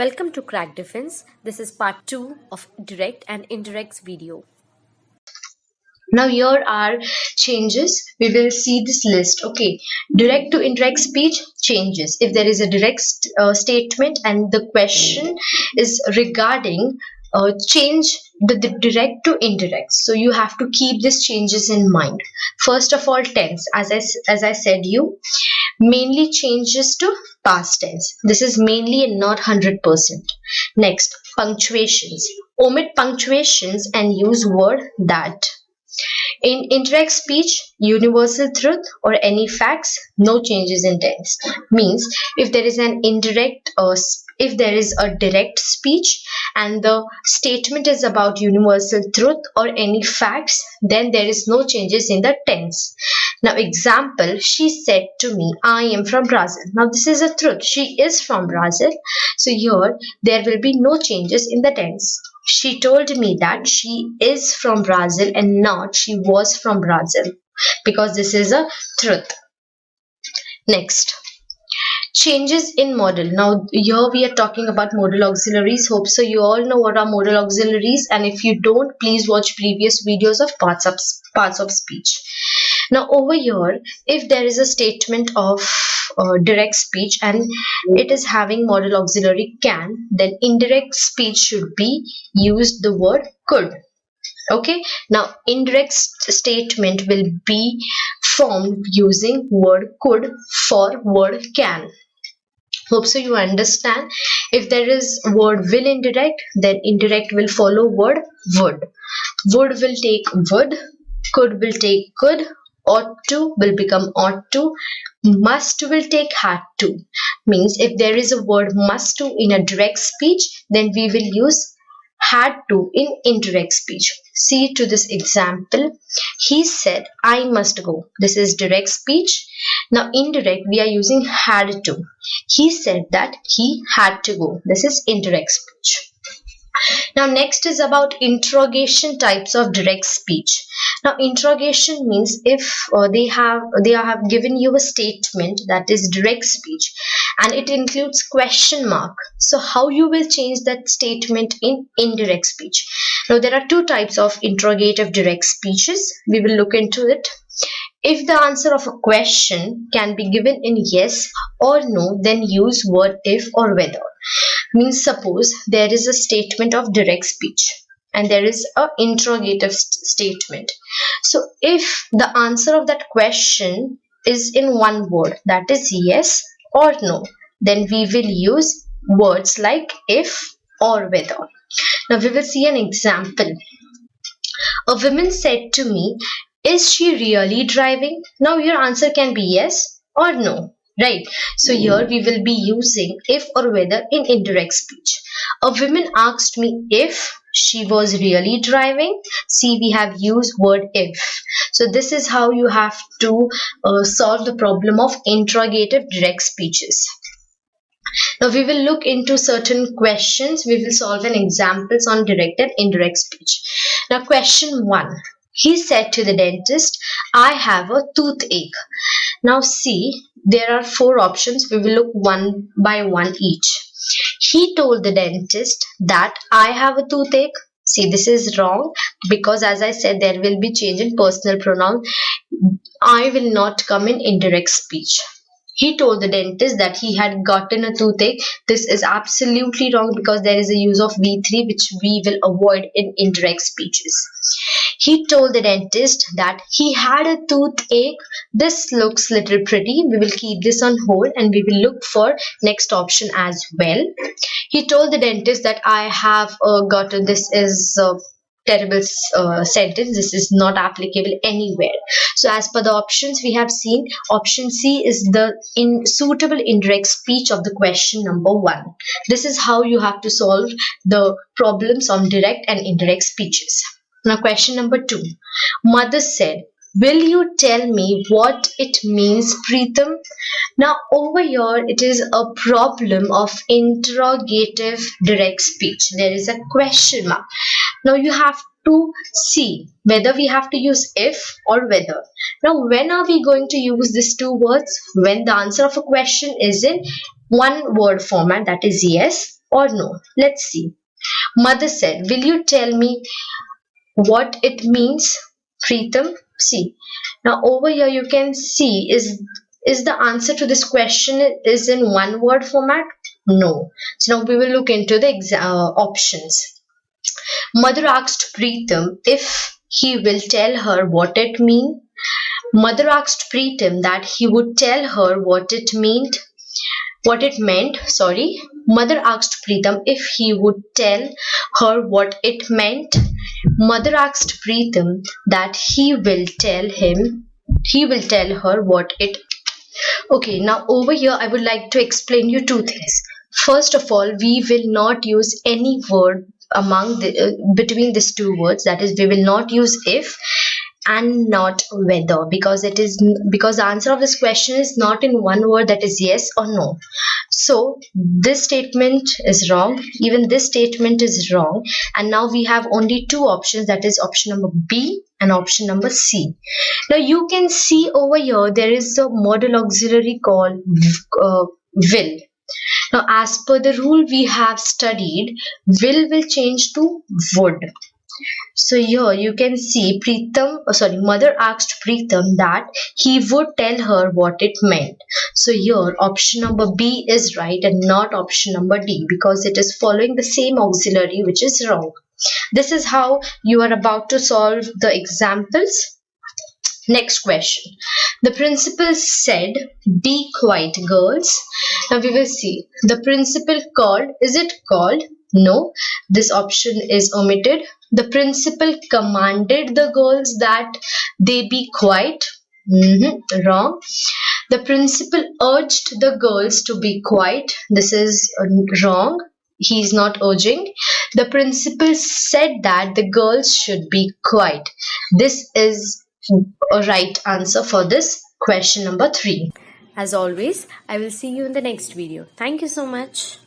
Welcome to Crack Defense. This is part 2 of Direct and Indirect's video. Now here are changes. We will see this list. Okay, direct to indirect speech changes. If there is a direct statement and the question is regarding change the direct to indirect, so you have to keep these changes in mind. First of all, tense. As I said, you mainly changes to past tense. This is mainly and not 100%. Next, punctuations. Omit punctuations and use word that. In indirect speech, universal truth or any facts, no changes in tense. Means if there is an indirect or if there is a direct speech and the statement is about universal truth or any facts, then there is no changes in the tense. Now example, she said to me, I am from Brazil. Now this is a truth. She is from Brazil. So here there will be no changes in the tense. She told me that she is from Brazil and not she was from Brazil, because this is a truth. Next, changes in modal. Now here we are talking about modal auxiliaries. Hope so you all know what are modal auxiliaries, and if you don't, please watch previous videos of parts of speech. Now over here, if there is a statement of direct speech and it is having modal auxiliary can, then indirect speech should be used the word could. Okay, now indirect statement will be formed using word could for word can. Hope so you understand. If there is word will indirect, then indirect will follow word would. Would will take would, could will take could, ought to will become ought to, must will take had to. Means if there is a word must to in a direct speech, then we will use had to in indirect speech. See to this example. He said, I must go. This is direct speech. Now indirect, we are using had to. He said that he had to go. This is indirect speech. Now next is about interrogation types of direct speech. Now interrogation means if they have given you a statement that is direct speech and it includes question mark. So how you will change that statement in indirect speech? Now there are two types of interrogative direct speeches. We will look into it. If the answer of a question can be given in yes or no, then use word if or whether. Means suppose there is a statement of direct speech and there is a interrogative statement. So if the answer of that question is in one word, that is yes or no, then we will use words like if or whether. Now we will see an example. A woman said to me, is she really driving? Now your answer can be yes or no, right? So here we will be using if or whether in indirect speech. A woman asked me if she was really driving. See, we have used word if. So this is how you have to solve the problem of interrogative direct speeches. Now we will look into certain questions. We will solve an examples on direct and indirect speech. Now question 1. He said to the dentist, I have a toothache. Now see, there are 4 options. We will look one by one each. He told the dentist that I have a toothache. See, this is wrong because as I said, there will be change in personal pronoun. I will not come in indirect speech. He told the dentist that he had gotten a toothache. This is absolutely wrong because there is a use of V3 which we will avoid in indirect speeches. He told the dentist that he had a toothache. This looks little pretty. We will keep this on hold and we will look for next option as well. He told the dentist that I have gotten, this is terrible sentence. This is not applicable anywhere. So as per the options we have seen, option C is the suitable indirect speech of the question number 1. This is how you have to solve the problems on direct and indirect speeches. Now question number 2. Mother said, will you tell me what it means, Preetham? Now over here it is a problem of interrogative direct speech. There is a question mark. Now you have to see whether we have to use if or whether. Now when are we going to use these 2 words? When the answer of a question is in one word format, that is yes, or no? Let's see. Mother said, will you tell me what it means, Preetham? See, now over here you can see, is the answer to this question is in one word format? No. So now we will look into the options. Mother asked Preetham if he will tell her what it means. Mother asked Preetham that he would tell her what it meant. Sorry. Mother asked Preetham if he would tell her what it meant. Mother asked Preetham that he will tell her what it. Okay, now over here I would like to explain you two things. First of all, we will not use any word between these two words. That is, we will not use if and not whether, because the answer of this question is not in one word, that is yes or no. So this statement is wrong, even this statement is wrong, and now we have only two options, that is option number B and option number C. Now you can see over here there is a modal auxiliary called will. Now as per the rule we have studied, will change to would. So here you can see mother asked Preetham that he would tell her what it meant. So here option number B is right and not option number D, because it is following the same auxiliary, which is wrong. This is how you are about to solve the examples. Next question. The principal said, be quiet, girls. Now we will see. The principal called. Is it called? No. This option is omitted. The principal commanded the girls that they be quiet. Wrong. The principal urged the girls to be quiet. This is wrong. He is not urging. The principal said that the girls should be quiet. This is a right answer for this question number 3. As always, I will see you in the next video. Thank you so much.